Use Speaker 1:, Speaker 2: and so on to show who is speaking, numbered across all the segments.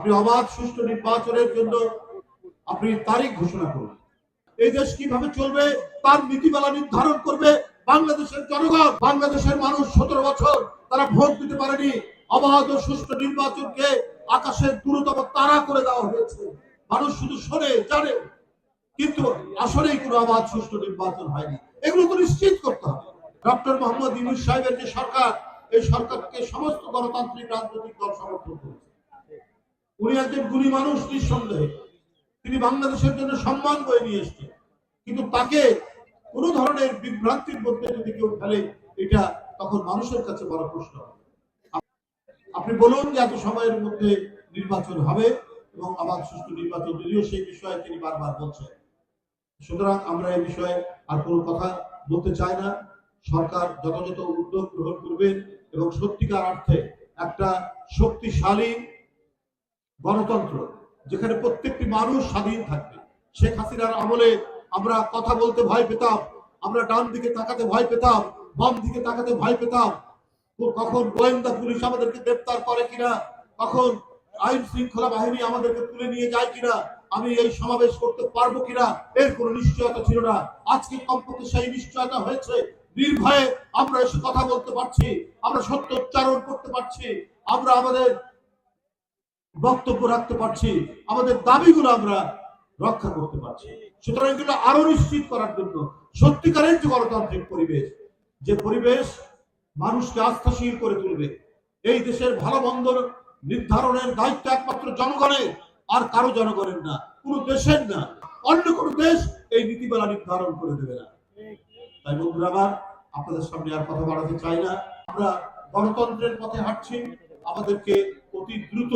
Speaker 1: আপনি অবাধ সুষ্ঠু নির্বাচনের জন্য আপনি তারিখ ঘোষণা করুন। এই দেশ কিভাবে চলবে তার নীতিমালা নির্ধারণ করবে বাংলাদেশের জনগণ। বাংলাদেশের মানুষ 17 বছর তারা ভোট দিতে পারেনি। অবাধ ও সুষ্ঠু নির্বাচনকে আকাশের দূরতম তারা করে দেওয়া হয়েছে। মানুষ শুধু শোনে, জানে, কিন্তু আসলেই কোনো অবাধ সুষ্ঠু নির্বাচন হয়নি। এগুলো তো নিশ্চিত করতে হবে। ডক্টর মোহাম্মদ ইউনূস সাহেবের যে সরকার, এই সরকারকে সমস্ত গণতান্ত্রিক রাজনৈতিক দল সমর্থন করেছে। উনি একজন গুণী মানুষ, নিঃসন্দেহে তিনি বাংলাদেশের জন্য সম্মান বয়ে নিয়ে এসছেন, কিন্তু তাকে কোন ধরনের বিভ্রান্তির মধ্যে যদি কেউ ফেলে, এটা তখন মানুষের কাছে বড় প্রশ্ন। আপনি বলুন যে এত সময়ের মধ্যে নির্বাচন হবে এবং অবাধ সুষ্ঠু নির্বাচন, যদিও সেই বিষয়ে তিনি বারবার বলছেন। সুতরাং আমরা এই বিষয়ে আর কোনো কথা বলতে চাই না। সরকার যথাযথ উদ্যোগ গ্রহণ করবেন এবং সত্যিকার অর্থে একটা শক্তিশালী গণতন্ত্র, যেখানে প্রত্যেকটি মানুষ স্বাধীন থাকবে। শেখ হাসিনার আমলে আমরা কথা বলতে ভয় পেতাম, আমরা ডান দিকে তাকাতে ভয় পেতাম, বাম দিকে তাকাতে ভয় পেতাম। কখন গোয়েন্দা পুলিশ আমাদেরকে গ্রেপ্তার করে কিনা, কখন আইন শৃঙ্খলা বাহিনী আমাদেরকে তুলে নিয়ে যায় কিনা, আমি এই সমাবেশ করতে পারবো কিনা, এর কোনো নিশ্চয়তা ছিল না। আজকে কমপক্ষে সেই নিশ্চয়তা হয়েছে। নির্ভয়ে আমরা এসে কথা বলতে পারছি, আমরা সত্য উচ্চারণ করতে পারছি, আমরা আমাদের বক্তব্য রাখতে পারছি, আমাদের দাবিগুলো আমরা রক্ষা করতে পারছি। সুতরাং এগুলো আরো নিশ্চিত করার জন্য সত্যিকারের যে গণতান্ত্রিক পরিবেশ, যে পরিবেশ মানুষকে আস্থাশীল করে তুলবে, এই দেশের ভালো মন্দ নির্ধারণের দায়িত্ব একমাত্র জনগণের, আর কারো জনগণের না, কোন দেশের না। অন্য কোন দেশ এই নীতিমালা নির্ধারণ করে দেবে না। তাই বন্ধুরা আমার, আপনাদের সামনে আর কথা বাড়াতে চাই না। আমরা গণতন্ত্রের পথে হাঁটছি, আমাদেরকে অতি দ্রুত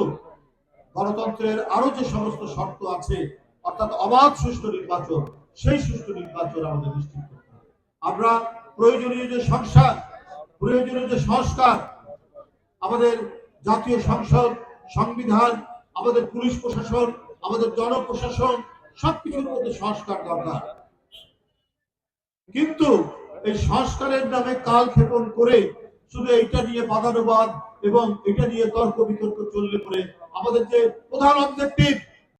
Speaker 1: গণতন্ত্রের আরো যে সমস্ত শর্ত আছে, অর্থাৎ অবাধ সুষ্ঠু নির্বাচন, সেই সুষ্ঠু নির্বাচন আমাদের নিশ্চিত করতে হবে। আমরা প্রয়োজনীয় যে সংস্কার, প্রয়োজনীয় যে সংস্কার, আমাদের জাতীয় সংসদ, সংবিধান, আমাদের পুলিশ প্রশাসন, আমাদের জনপ্রশাসন, সবকিছুর মধ্যে সংস্কার দরকার। কিন্তু এই সংস্কারের নামে কালক্ষেপণ করে শুধু এটা নিয়ে বাদানুবাদ এবং এটা নিয়ে তর্ক বিতর্ক চললে পরে আমাদের যে প্রধান অবজেক্টিভ